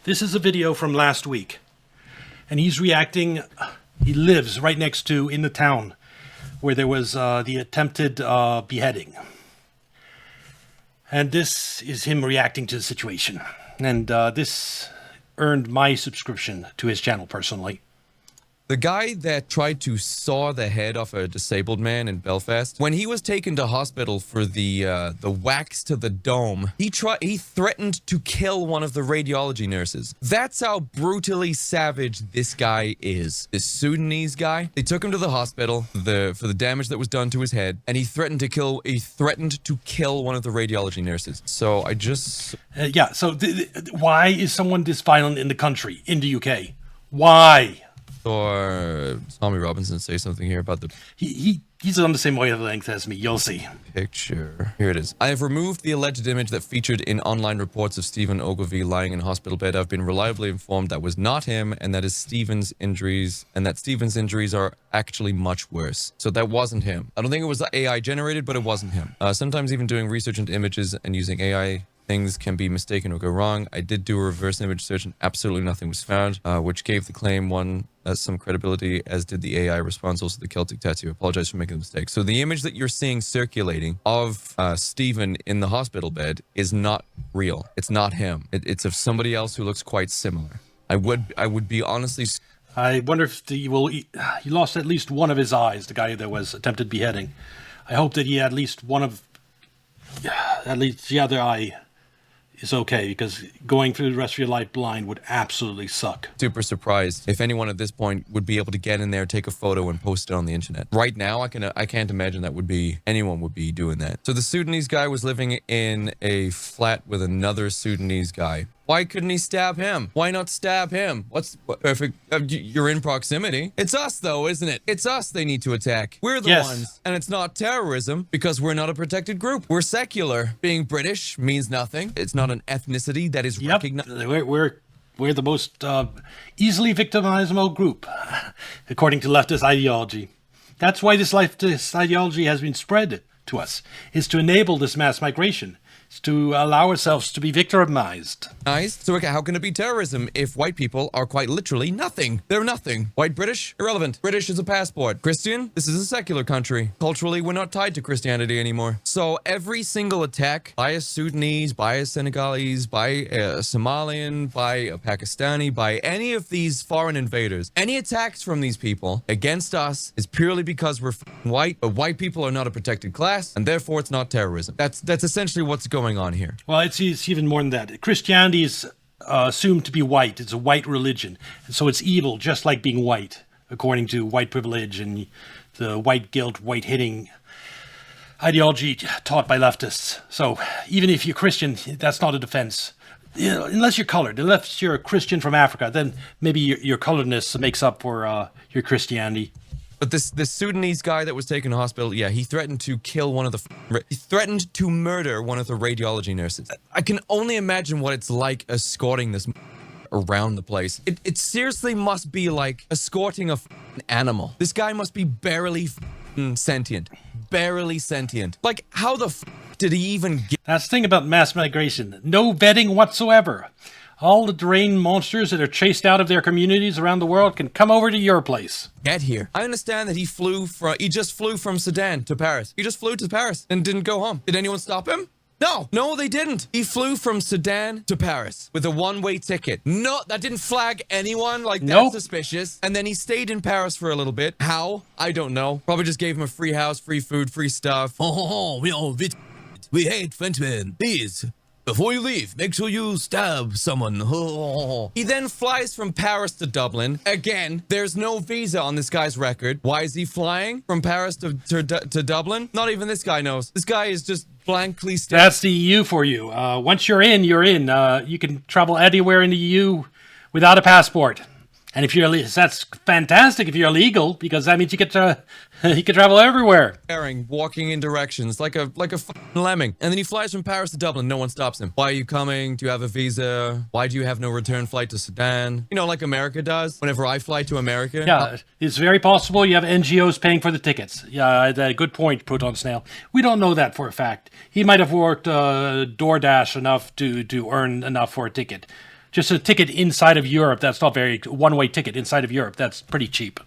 This is a video from last week, and he's reacting. He lives right next to, in the town where there was the attempted beheading. And this is him reacting to the situation. And this earned my subscription to his channel personally. The guy that tried to saw the head off a disabled man in Belfast, when he was taken to hospital for the wax to the dome, he threatened to kill one of the radiology nurses. That's how brutally savage this guy is. This Sudanese guy, they took him to the hospital for the damage that was done to his head, and he threatened to kill one of the radiology nurses. So I just why is someone this violent in the country, in the UK? Why? Or Tommy Robinson say something here about the he's on the same wavelength as me. You'll see. Picture. Here it is. I have removed the alleged image that featured in online reports of Stephen Ogilvie lying in a hospital bed. I've been reliably informed that was not him, and that Stephen's injuries are actually much worse. So that wasn't him. I don't think it was AI generated, but it wasn't him. Sometimes even doing research into images and using AI things can be mistaken or go wrong. I did do a reverse image search and absolutely nothing was found, which gave the claim some credibility, as did the AI response, also the Celtic tattoo. I apologize for making the mistake. So the image that you're seeing circulating of Stephen in the hospital bed is not real. It's not him. It's of somebody else who looks quite similar. I would be honestly... I wonder if he lost at least one of his eyes, the guy that was attempted beheading. I hope that he had at least the other eye is okay, because going through the rest of your life blind would absolutely suck. Super surprised if anyone at this point would be able to get in there, take a photo, and post it on the internet. Right now, I can't imagine anyone would be doing that. So the Sudanese guy was living in a flat with another Sudanese guy. Why couldn't he stab him? Why not stab him? Perfect. You're in proximity. It's us, though, isn't it? It's us they need to attack. We're the ones. And it's not terrorism, because we're not a protected group. We're secular. Being British means nothing. It's not an ethnicity that is recognized. We're the most easily victimizable group, according to leftist ideology. That's why this leftist ideology has been spread to us, is to enable this mass migration. To allow ourselves to be victimized. Nice. So okay, how can it be terrorism if white people are quite literally nothing? They're nothing. White British? Irrelevant. British is a passport. Christian? This is a secular country. Culturally, we're not tied to Christianity anymore. So every single attack by a Sudanese, by a Senegalese, by a Somalian, by a Pakistani, by any of these foreign invaders, any attacks from these people against us is purely because we're white, but white people are not a protected class, and therefore it's not terrorism. That's essentially what's going on here. Well, it's even more than that. Christianity is assumed to be white. It's a white religion. And so it's evil, just like being white, according to white privilege and the white guilt, white hitting ideology taught by leftists. So even if you're Christian, that's not a defense. Unless you're colored. Unless you're a Christian from Africa, then maybe your coloredness makes up for your Christianity. But this Sudanese guy that was taken to hospital, yeah, he threatened to murder one of the radiology nurses. I can only imagine what it's like escorting this around the place. It seriously must be like escorting an animal. This guy must be barely sentient. Barely sentient. Like, how the did he even get? That's the thing about mass migration. No vetting whatsoever. All the deranged monsters that are chased out of their communities around the world can come over to your place. Get here. I understand that he just flew from Sudan to Paris. He just flew to Paris and didn't go home. Did anyone stop him? No, they didn't. He flew from Sudan to Paris with a one-way ticket. No, that didn't flag anyone. Like, that's suspicious. And then he stayed in Paris for a little bit. How? I don't know. Probably just gave him a free house, free food, free stuff. We hate Frenchmen. Please. Before you leave, make sure you stab someone. He then flies from Paris to Dublin. Again, there's no visa on this guy's record. Why is he flying from Paris to Dublin? Not even this guy knows. This guy is just blankly staring. That's the EU for you. Once you're in, you're in. You can travel anywhere in the EU without a passport. And if you're, that's fantastic if you're illegal, because that means you can travel everywhere. Walking in directions like a lemming. And then he flies from Paris to Dublin. No one stops him. Why are you coming? Do you have a visa? Why do you have no return flight to Sudan? You know, like America does. Whenever I fly to America. Yeah, it's very possible you have NGOs paying for the tickets. Yeah, good point, Proton Snail. We don't know that for a fact. He might have worked DoorDash enough to earn enough for a ticket. Just a ticket inside of Europe. That's not very one-way ticket inside of Europe. That's pretty cheap.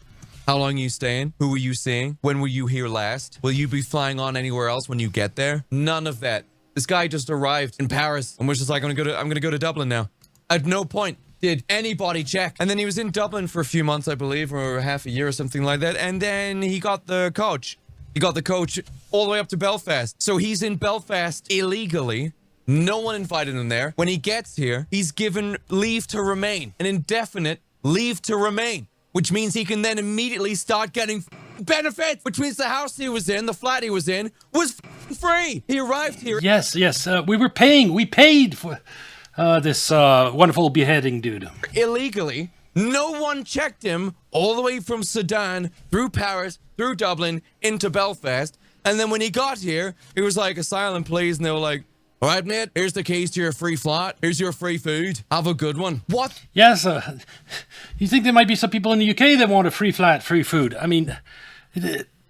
How long are you staying? Who are you seeing? When were you here last? Will you be flying on anywhere else when you get there? None of that. This guy just arrived in Paris and was just like, I'm gonna go to Dublin now. At no point did anybody check. And then he was in Dublin for a few months, I believe, or half a year or something like that. And then he got the coach. He got the coach all the way up to Belfast. So he's in Belfast illegally. No one invited him there. When he gets here, he's given leave to remain, an indefinite leave to remain, which means he can then immediately start getting benefits, which means the house he was in, the flat he was in, was free. He arrived here. Yes. We paid for this wonderful beheading dude. Illegally. No one checked him all the way from Sudan, through Paris, through Dublin, into Belfast. And then when he got here, he was like, asylum, please. And they were like, all right, mate, here's the keys to your free flat. Here's your free food. Have a good one. What? Yes. You think there might be some people in the UK that want a free flat, free food? I mean,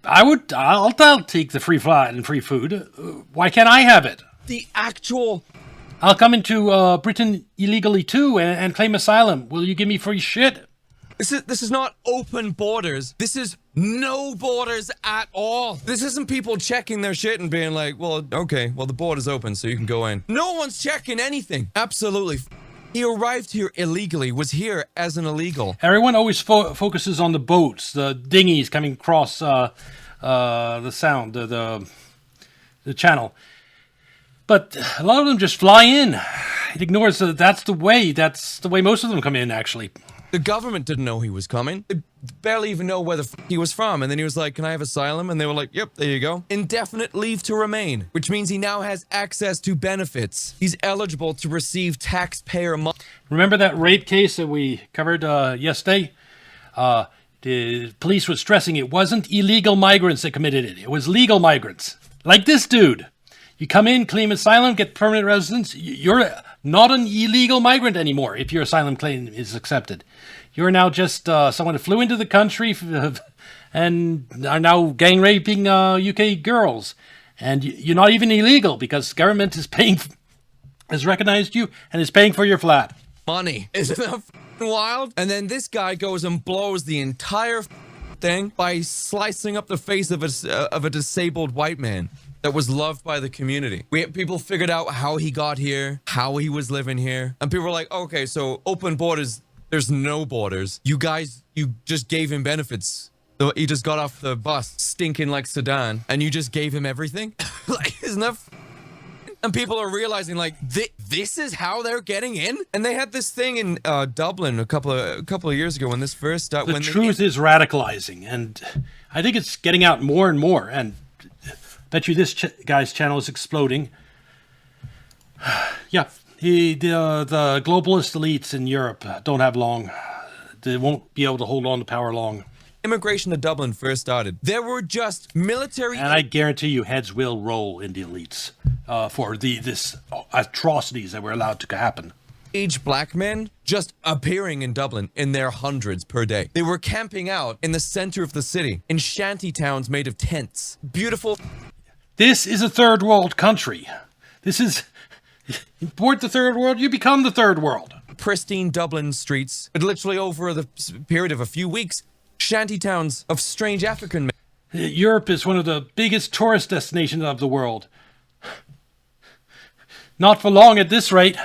I'll take the free flat and free food. Why can't I have it? The actual... I'll come into Britain illegally too and claim asylum. Will you give me free shit? This is not open borders. This is no borders at all. This isn't people checking their shit and being like, well, okay, well, the border's open, so you can go in. No one's checking anything. Absolutely. He arrived here illegally, was here as an illegal. Everyone always focuses on the boats, the dinghies coming across the sound, the channel. But a lot of them just fly in. It ignores that's the way most of them come in, actually. The government didn't know he was coming. They barely even know where he was from. And then he was like, can I have asylum? And they were like, yep, there you go. Indefinite leave to remain, which means he now has access to benefits. He's eligible to receive taxpayer money. Remember that rape case that we covered yesterday? The police was stressing it wasn't illegal migrants that committed it. It was legal migrants. Like this dude. You come in, claim asylum, get permanent residence. You're not an illegal migrant anymore if your asylum claim is accepted. You're now just someone who flew into the country and are now gang raping UK girls. And you're not even illegal because government is has recognized you and is paying for your flat. Money. Isn't that wild? And then this guy goes and blows the entire thing by slicing up the face of a disabled white man that was loved by the community. People figured out how he got here, how he was living here. And people were like, okay, so open borders, there's no borders. You just gave him benefits. So he just got off the bus stinking like Sudan and you just gave him everything? Like, isn't that... And people are realizing, like, this is how they're getting in? And they had this thing in Dublin a couple of years ago when this first started. The truth is radicalizing, and I think it's getting out more and more. And bet you this guy's channel is exploding. Yeah, the globalist elites in Europe don't have long. They won't be able to hold on to power long. Immigration to Dublin first started, there were just military... And I guarantee you heads will roll in the elites for this atrocities that were allowed to happen. Aged black men just appearing in Dublin in their hundreds per day. They were camping out in the center of the city in shanty towns made of tents. Beautiful... This is a third world country. This is... Import the third world, you become the third world. Pristine Dublin streets, but literally over the period of a few weeks, shanty towns of strange African men. Europe is one of the biggest tourist destinations of the world. Not for long at this rate.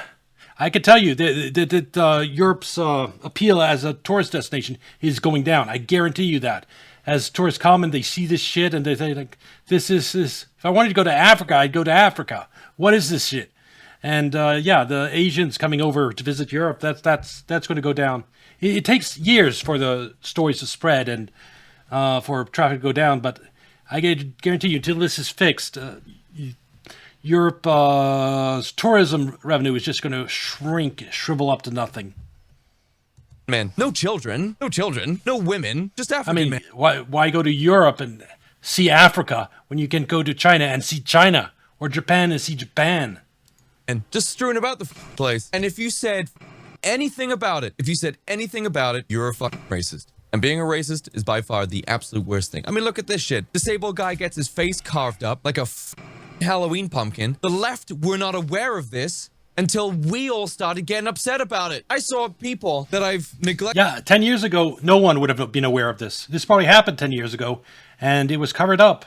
I can tell you that Europe's appeal as a tourist destination is going down. I guarantee you that. As tourists come and they see this shit and they say, like, this is... If I wanted to go to Africa, I'd go to Africa. What is this shit? And yeah, the Asians coming over to visit Europe, that's going to go down. It takes years for the stories to spread and for traffic to go down, but I guarantee you, until this is fixed, Europe's tourism revenue is just going to shrivel up to nothing. Man, no children, no women, just African men. Why go to Europe and see Africa when you can go to China and see China, or Japan and see Japan? And just strewing about the place. And if you said anything about it, you're a fucking racist. And being a racist is by far the absolute worst thing. I mean, look at this shit. Disabled guy gets his face carved up like a Halloween pumpkin. The left were not aware of this until we all started getting upset about it. I saw people that I've neglected. Yeah, 10 years ago, no one would have been aware of this. This probably happened 10 years ago, and it was covered up.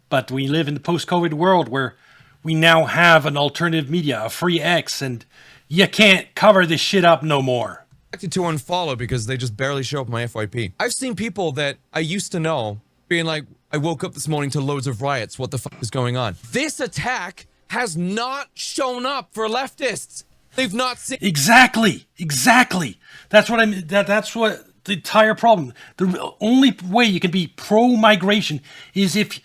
But we live in the post-COVID world where we now have an alternative media, a free X, and you can't cover this shit up no more. To unfollow because they just barely show up on my FYP. I've seen people that I used to know being like, I woke up this morning to loads of riots. What the fuck is going on? This attack has not shown up for leftists. They've not seen. Exactly. That's what I mean. That's what the entire problem. The only way you can be pro-migration is if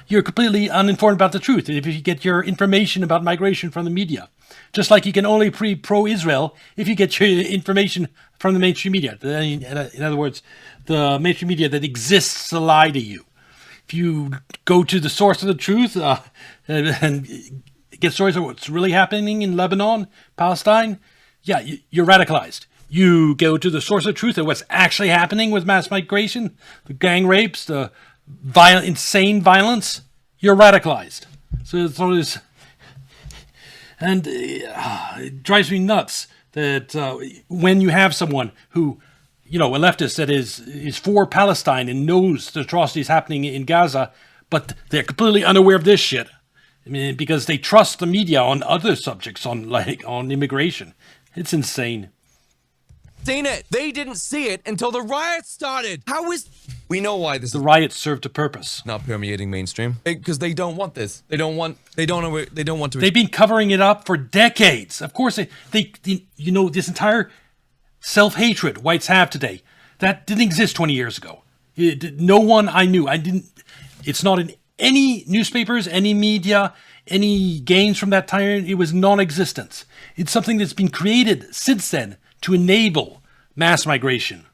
you're completely uninformed about the truth. If you get your information about migration from the media. Just like you can only be pro-Israel if you get your information from the mainstream media. In other words, the mainstream media that exists to lie to you. If you go to the source of the truth and get stories of what's really happening in Lebanon, Palestine, yeah, you're radicalized. You go to the source of truth of what's actually happening with mass migration, the gang rapes, the insane violence, you're radicalized. So it's always... And it drives me nuts that when you have someone who, a leftist that is for Palestine and knows the atrocities happening in Gaza, but they're completely unaware of this shit. I mean, because they trust the media on other subjects, on immigration. It's insane. Seen it. They didn't see it until the riots started. We know why this The riots served a purpose. not permeating mainstream because they don't want this. They don't want to. They've been covering it up for decades. Of course, they this entire self-hatred whites have today, that didn't exist 20 years ago. No one I knew, it's not in any newspapers, any media, any gains from that time. It was non-existent. It's something that's been created since then to enable mass migration.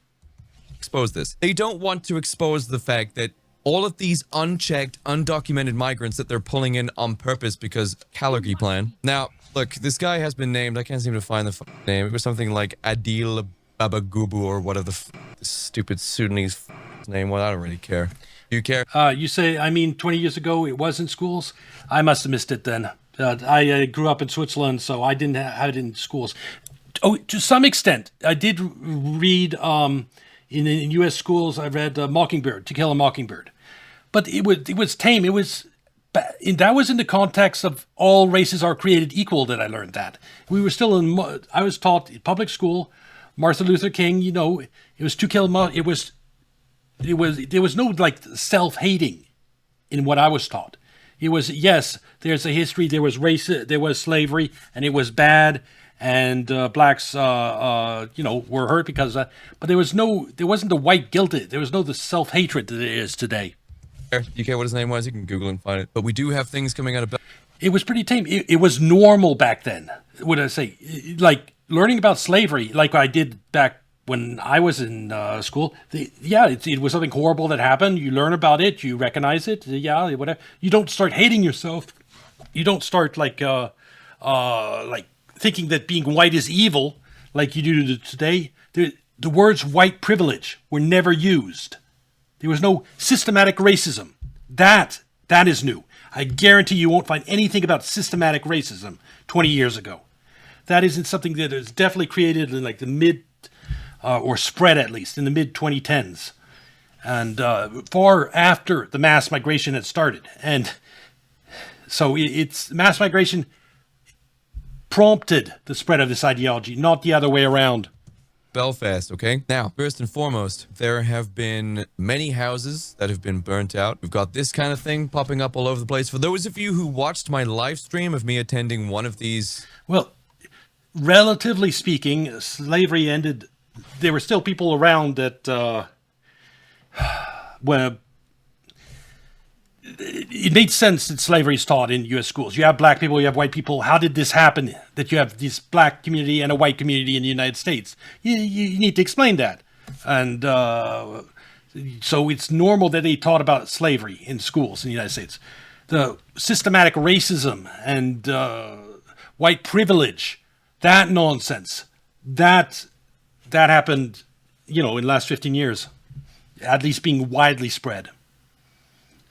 expose this. They don't want to expose the fact that all of these unchecked, undocumented migrants that they're pulling in on purpose because Calgary plan. Now, look, this guy has been named. I can't seem to find the name. It was something like Adil Babagubu or whatever the stupid Sudanese name. Well, I don't really care. You care? You say, 20 years ago it was in schools? I must have missed it then. I grew up in Switzerland, so I didn't have it in schools. Oh, to some extent, I did read in U.S. schools. I read Mockingbird, To Kill a Mockingbird, but it was tame. That was in the context of all races are created equal. That I learned that we were still in. I was taught in public school. Martin Luther King. It was To Kill. It was. There was no like self-hating in what I was taught. It was, yes, there's a history. There was race. There was slavery, and it was bad. And blacks, were hurt because, but there wasn't the white guilt. There was no the self-hatred that there is today. You care what his name was? You can Google and find it. But we do have things coming out of. It was pretty tame. It was normal back then. What did I say? Like learning about slavery, like I did back when I was in school. It was something horrible that happened. You learn about it. You recognize it. Yeah, whatever. You don't start hating yourself. You don't start like thinking that being white is evil, like you do today. The words white privilege were never used. There was no systematic racism. That is new. I guarantee you won't find anything about systematic racism 20 years ago. That isn't something that is definitely created in like the mid, or spread at least, in the mid-2010s. And far after the mass migration had started. And so it's mass migration prompted the spread of this ideology, not the other way around. Belfast, okay? Now, first and foremost, there have been many houses that have been burnt out. We've got this kind of thing popping up all over the place. For those of you who watched my live stream of me attending one of these... Well, relatively speaking, slavery ended. There were still people around that... it made sense that slavery is taught in U.S. schools. You have black people, you have white people. How did this happen, that you have this black community and a white community in the United States? You need to explain that. And so it's normal that they taught about slavery in schools in the United States. The systematic racism and white privilege, that nonsense, that happened, in the last 15 years, at least being widely spread.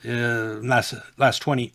Last 20.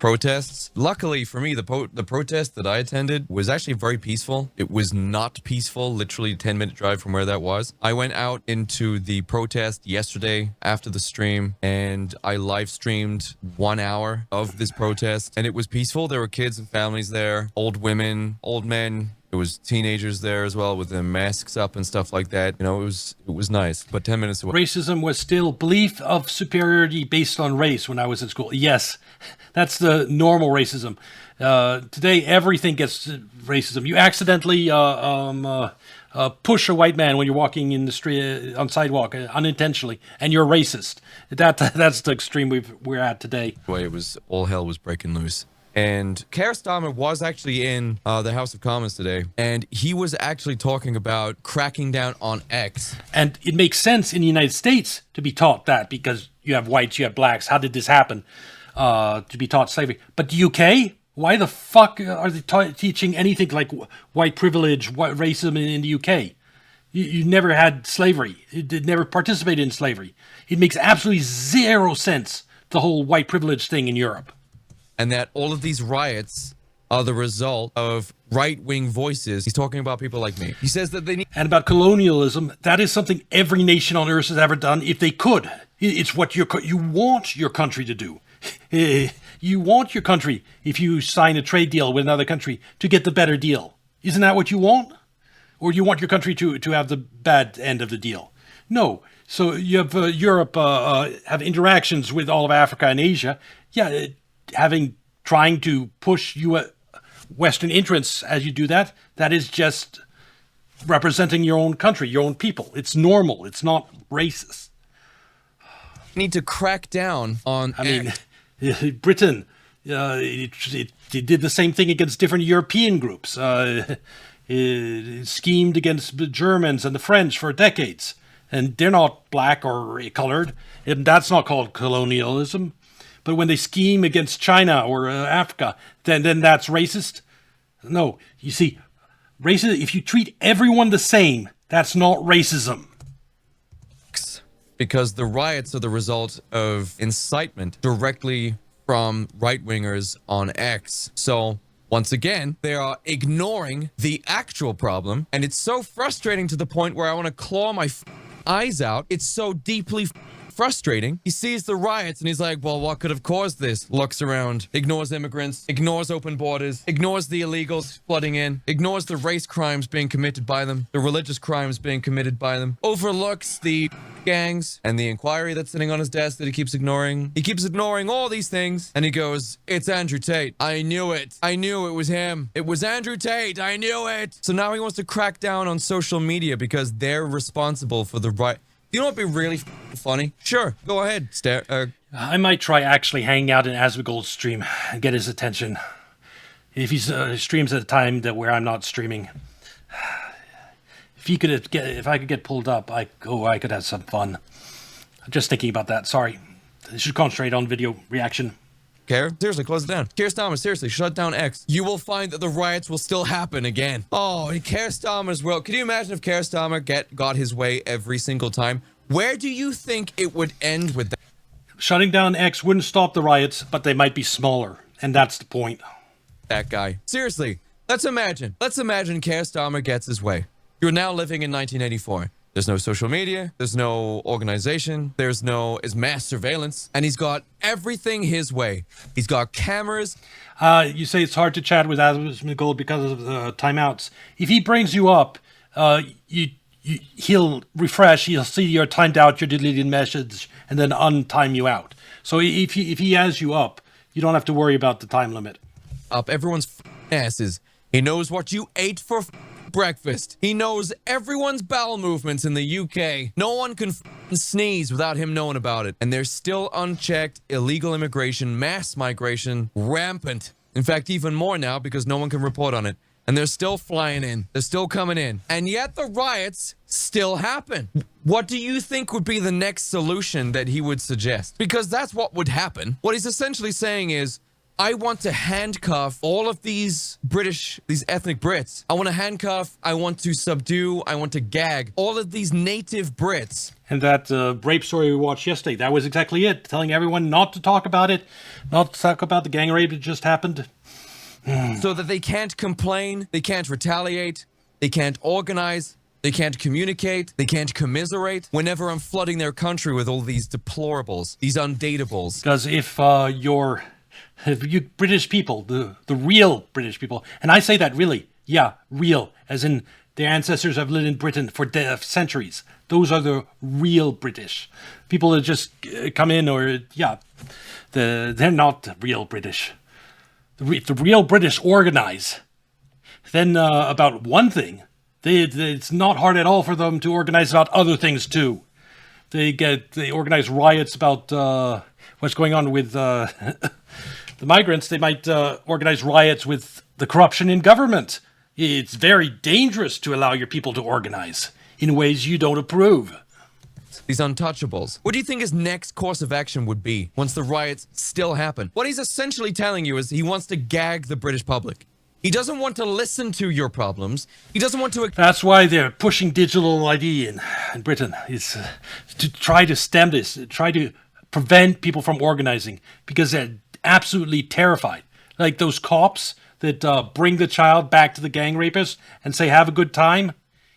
protests. Luckily for me, the protest that I attended was actually very peaceful. It was not peaceful, literally a 10-minute drive from where that was. I went out into the protest yesterday after the stream, and I live streamed 1 hour of this protest, and it was peaceful. There were kids and families there, old women, old men. There was teenagers there as well with their masks up and stuff like that. You know, it was nice. But 10 minutes away. Racism was still belief of superiority based on race when I was in school. Yes, that's the normal racism. Today, everything gets racism. You accidentally push a white man when you're walking in the street on sidewalk unintentionally, and you're racist. That's the extreme we're at today. It was all hell was breaking loose. And Keir Starmer was actually in the House of Commons today, and he was actually talking about cracking down on X. And it makes sense in the United States to be taught that because you have whites, you have blacks. How did this happen? To be taught slavery. But the UK, why the fuck are they teaching anything like white privilege, white racism in the UK? You never had slavery. It never participated in slavery. It makes absolutely zero sense, the whole white privilege thing in Europe. And that all of these riots are the result of right-wing voices. He's talking about people like me. He says that they need... And about colonialism, that is something every nation on earth has ever done if they could. It's what you want your country to do. You want your country, if you sign a trade deal with another country, to get the better deal. Isn't that what you want? Or you want your country to have the bad end of the deal? No. So you have Europe have interactions with all of Africa and Asia. Yeah, trying to push Western interests as you do that, that is just representing your own country, your own people. It's normal. It's not racist. Need to crack down on... Britain, it did the same thing against different European groups. It schemed against the Germans and the French for decades. And they're not black or colored. And that's not called colonialism. But when they scheme against China or Africa, then that's racist? No. You see, racism, if you treat everyone the same, that's not racism. Because the riots are the result of incitement directly from right-wingers on X. So, once again, they are ignoring the actual problem. And it's so frustrating to the point where I want to claw my eyes out. It's so deeply frustrating. He sees the riots and he's like, well, what could have caused this? Looks around, ignores immigrants, ignores open borders, ignores the illegals flooding in, ignores the race crimes being committed by them, the religious crimes being committed by them, overlooks the gangs and the inquiry that's sitting on his desk that he keeps ignoring. He keeps ignoring all these things and he goes, it's Andrew Tate. I knew it. I knew it was him. It was Andrew Tate. I knew it. So now he wants to crack down on social media because they're responsible for the riot. You know what would be really funny? Sure, go ahead. I might try actually hanging out in Asmongold's stream and get his attention. If he streams at a time where I'm not streaming. If I could get pulled up, I could have some fun. I'm just thinking about that. Sorry. I should concentrate on video reaction. Keir, seriously, close it down. Keir Starmer, seriously, shut down X. You will find that the riots will still happen again. Oh, and Keir Starmer's world. Can you imagine if Keir Starmer got his way every single time? Where do you think it would end with that? Shutting down X wouldn't stop the riots, but they might be smaller. And that's the point. That guy. Seriously, let's imagine. Let's imagine Keir Starmer gets his way. You're now living in 1984. There's no social media. There's no organization. There's mass surveillance. And he's got everything his way. He's got cameras. You say it's hard to chat with Asmongold because of timeouts. If he brings you up, he'll refresh. He'll see you're timed out, your deleted message, and then untime you out. So if he has you up, you don't have to worry about the time limit. Up everyone's asses. He knows what you ate for breakfast. He knows everyone's bowel movements in the UK. No one can sneeze without him knowing about it. And there's still unchecked illegal immigration, mass migration, rampant. In fact, even more now because no one can report on it. And they're still flying in. They're still coming in. And yet the riots still happen. What do you think would be the next solution that he would suggest? Because that's what would happen. What he's essentially saying is, I want to handcuff all of these ethnic Brits. I want to handcuff, I want to subdue, I want to gag all of these native Brits. And that rape story we watched yesterday, that was exactly it. Telling everyone not to talk about it, not to talk about the gang rape that just happened. So that they can't complain, they can't retaliate, they can't organize, they can't communicate, they can't commiserate whenever I'm flooding their country with all these deplorables, these undateables. Because if you British people, the real British people, and I say that really, yeah, real, as in their ancestors have lived in Britain for centuries. Those are the real British. People that just come in or, yeah, they're not real British. The real British organize. Then about one thing, it's not hard at all for them to organize about other things too. They organize riots about what's going on with the migrants. They might organize riots with the corruption in government. It's very dangerous to allow your people to organize in ways you don't approve. These untouchables. What do you think his next course of action would be once the riots still happen? What he's essentially telling you is he wants to gag the British public. He doesn't want to listen to your problems. He doesn't want to... That's why they're pushing digital ID in Britain. Is to try to stem this, try to prevent people from organizing because they're absolutely terrified. Like those cops that bring the child back to the gang rapist and say, have a good time.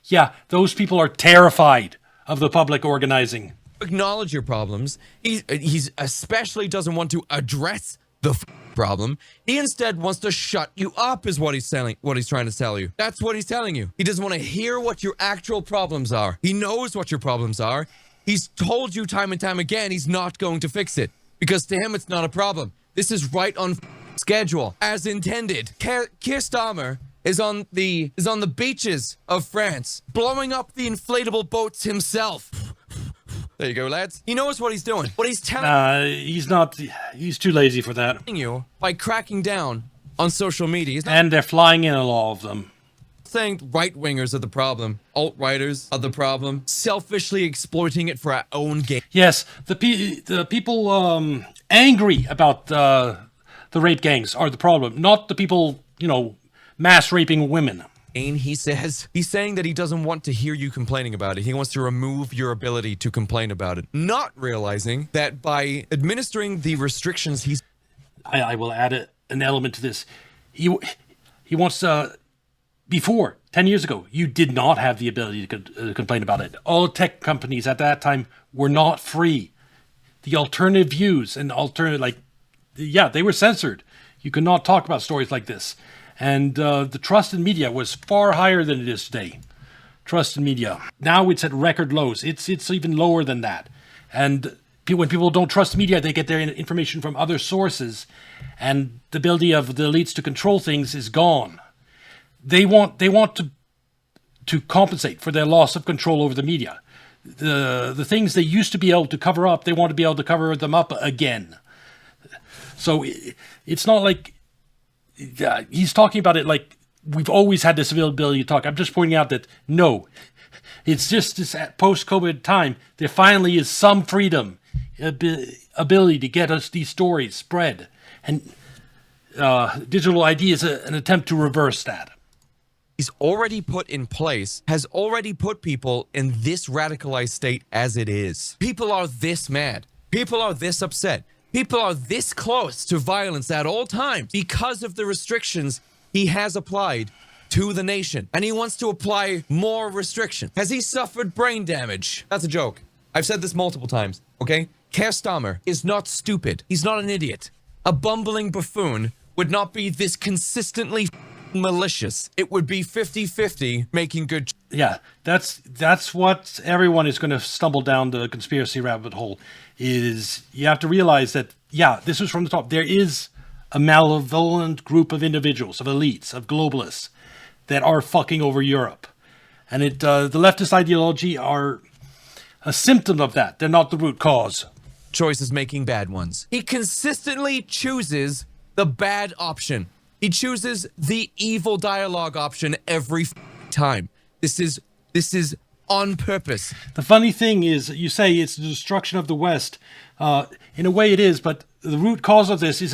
Yeah, those people are terrified of the public organizing. Acknowledge your problems. He's especially doesn't want to address the problem. He instead wants to shut you up is what he's trying to tell you. That's what he's telling you. He doesn't want to hear what your actual problems are. He knows what your problems are. He's told you time and time again he's not going to fix it because to him it's not a problem. This is right on schedule as intended. Keir Starmer is on the beaches of France blowing up the inflatable boats himself. There you go, lads. He knows what he's doing. What he's telling he's too lazy for that. You by cracking down on social media. He's not And they're flying in a lot of them. saying right-wingers are the problem. Alt-righters are the problem. Selfishly exploiting it for our own gain. Yes, the people angry about the rape gangs are the problem, not the people, mass raping women. He's saying that he doesn't want to hear you complaining about it. He wants to remove your ability to complain about it. Not realizing that by administering the restrictions I will add an element to this. He wants before 10 years ago, you did not have the ability to complain about it. All tech companies at that time were not free. The alternative views and they were censored. You could not talk about stories like this. And the trust in media was far higher than it is today. Trust in media. Now it's at record lows. It's even lower than that. And when people don't trust media, they get their information from other sources. And the ability of the elites to control things is gone. They want to compensate for their loss of control over the media. The things they used to be able to cover up, they want to be able to cover them up again. So it's not like he's talking about it like we've always had this ability to talk. I'm just pointing out that no, it's just this post-COVID time. There finally is some freedom, ability to get us these stories spread. And digital ID is an attempt to reverse that. he's already put in place, has already put people in this radicalized state as it is. People are this mad. People are this upset. People are this close to violence at all times because of the restrictions he has applied to the nation. And he wants to apply more restriction. Has he suffered brain damage? That's a joke. I've said this multiple times, okay? Keir Starmer is not stupid. He's not an idiot. A bumbling buffoon would not be this consistently malicious. It would be 50-50 making good. Yeah, that's what everyone is going to stumble down the conspiracy rabbit hole. Is you have to realize that, yeah, this was from the top. There is a malevolent group of individuals, of elites, of globalists that are fucking over Europe. And the leftist ideology are a symptom of that. They're not the root cause. Choices making bad ones. He consistently chooses the bad option. He chooses the evil dialogue option every time. This is on purpose. The funny thing is, you say it's the destruction of the West. In a way it is, but the root cause of this is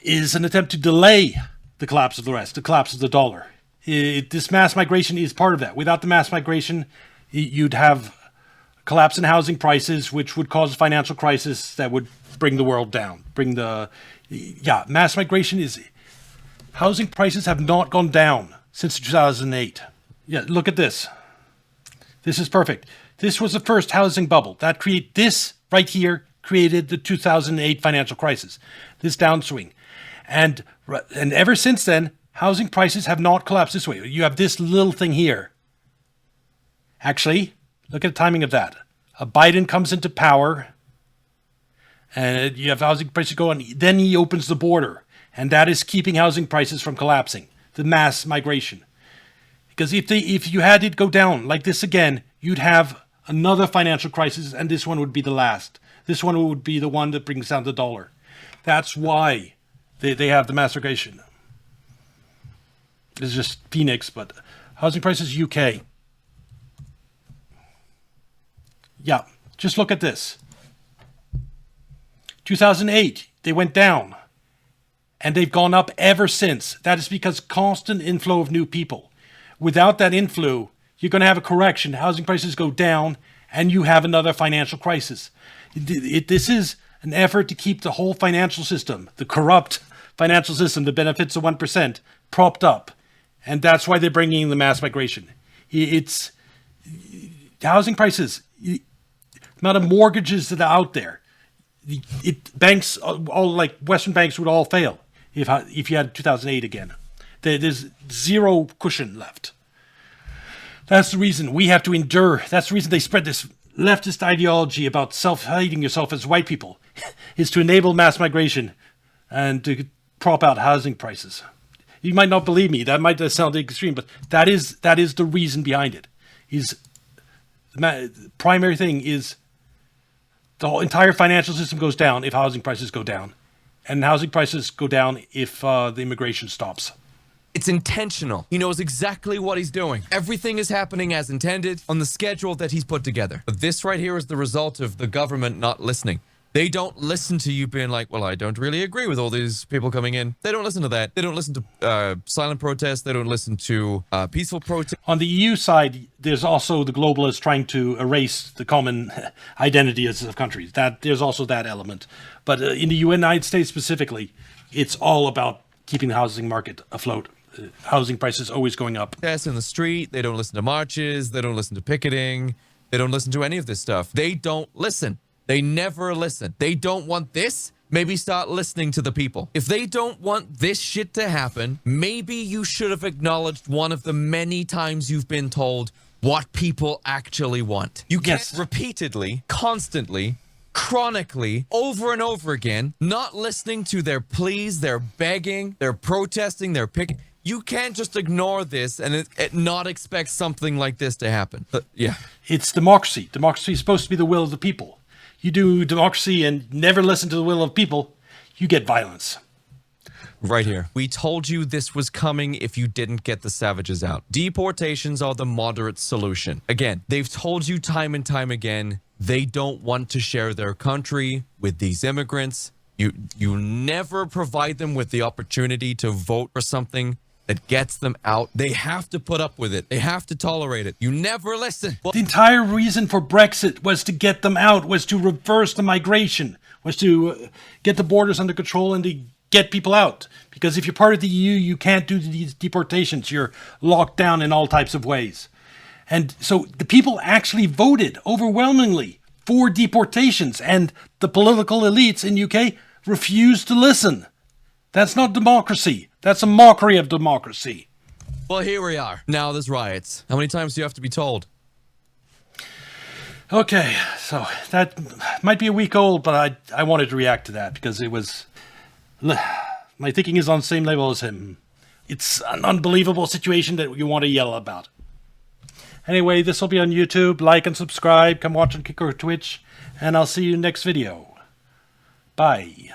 is an attempt to delay the collapse of the rest, the collapse of the dollar. This mass migration is part of that. Without the mass migration, you'd have a collapse in housing prices, which would cause a financial crisis that would bring the world down. Mass migration is... Housing prices have not gone down since 2008. Yeah, look at this. This is perfect. This was the first housing bubble. This right here created the 2008 financial crisis, this downswing. And ever since then, housing prices have not collapsed this way. You have this little thing here. Actually, look at the timing of that. Biden comes into power, and you have housing prices going. Then he opens the border, and that is keeping housing prices from collapsing, the mass migration. Because if you had it go down like this again, you'd have another financial crisis, and this one would be the last. This one would be the one that brings down the dollar. That's why they have the mass migration. It's just Phoenix, but housing prices UK. Yeah, just look at this. 2008, they went down, and they've gone up ever since. That is because constant inflow of new people. Without that inflow, you're going to have a correction. Housing prices go down, and you have another financial crisis. This is an effort to keep the whole financial system, the corrupt financial system that benefits the 1%, propped up. And that's why they're bringing in the mass migration. It's housing prices, the amount of mortgages that are out there. Banks, all like Western banks, would all fail if you had 2008 again. There's zero cushion left. That's the reason we have to endure. That's the reason they spread this leftist ideology about self-hating yourself as white people, is to enable mass migration and to prop out housing prices. You might not believe me. That might sound extreme, but that is the reason behind it. The primary thing is the whole entire financial system goes down if housing prices go down, and housing prices go down if the immigration stops. It's intentional. He knows exactly what he's doing. Everything is happening as intended on the schedule that he's put together. But this right here is the result of the government not listening. They don't listen to you being like, well, I don't really agree with all these people coming in. They don't listen to that. They don't listen to silent protests. They don't listen to peaceful protests. On the EU side, there's also the globalists trying to erase the common identity of countries. There's also that element. But in the United States specifically, it's all about keeping the housing market afloat. Housing prices always going up. Protests in the street. They don't listen to marches. They don't listen to picketing. They don't listen to any of this stuff. They don't listen. They never listen. They don't want this. Maybe start listening to the people. If they don't want this shit to happen, maybe you should have acknowledged one of the many times you've been told what people actually want. You can't repeatedly, constantly, chronically, over and over again, not listening to their pleas, their begging, their protesting, their picking. You can't just ignore this and not expect something like this to happen. Yeah. It's democracy. Democracy is supposed to be the will of the people. You do democracy and never listen to the will of people, you get violence. Right here. We told you this was coming if you didn't get the savages out. Deportations are the moderate solution. Again, they've told you time and time again, they don't want to share their country with these immigrants. You never provide them with the opportunity to vote for something that gets them out. They have to put up with it. They have to tolerate it. You never listen. The entire reason for Brexit was to get them out, was to reverse the migration, was to get the borders under control and to get people out. Because if you're part of the EU, you can't do these deportations. You're locked down in all types of ways. And so the people actually voted overwhelmingly for deportations, and the political elites in UK refused to listen. That's not democracy. That's a mockery of democracy. Well, here we are. Now there's riots. How many times do you have to be told? Okay, so that might be a week old, but I wanted to react to that because it was... My thinking is on the same level as him. It's an unbelievable situation that you want to yell about. Anyway, this will be on YouTube. Like and subscribe. Come watch on Kick or Twitch. And I'll see you next video. Bye.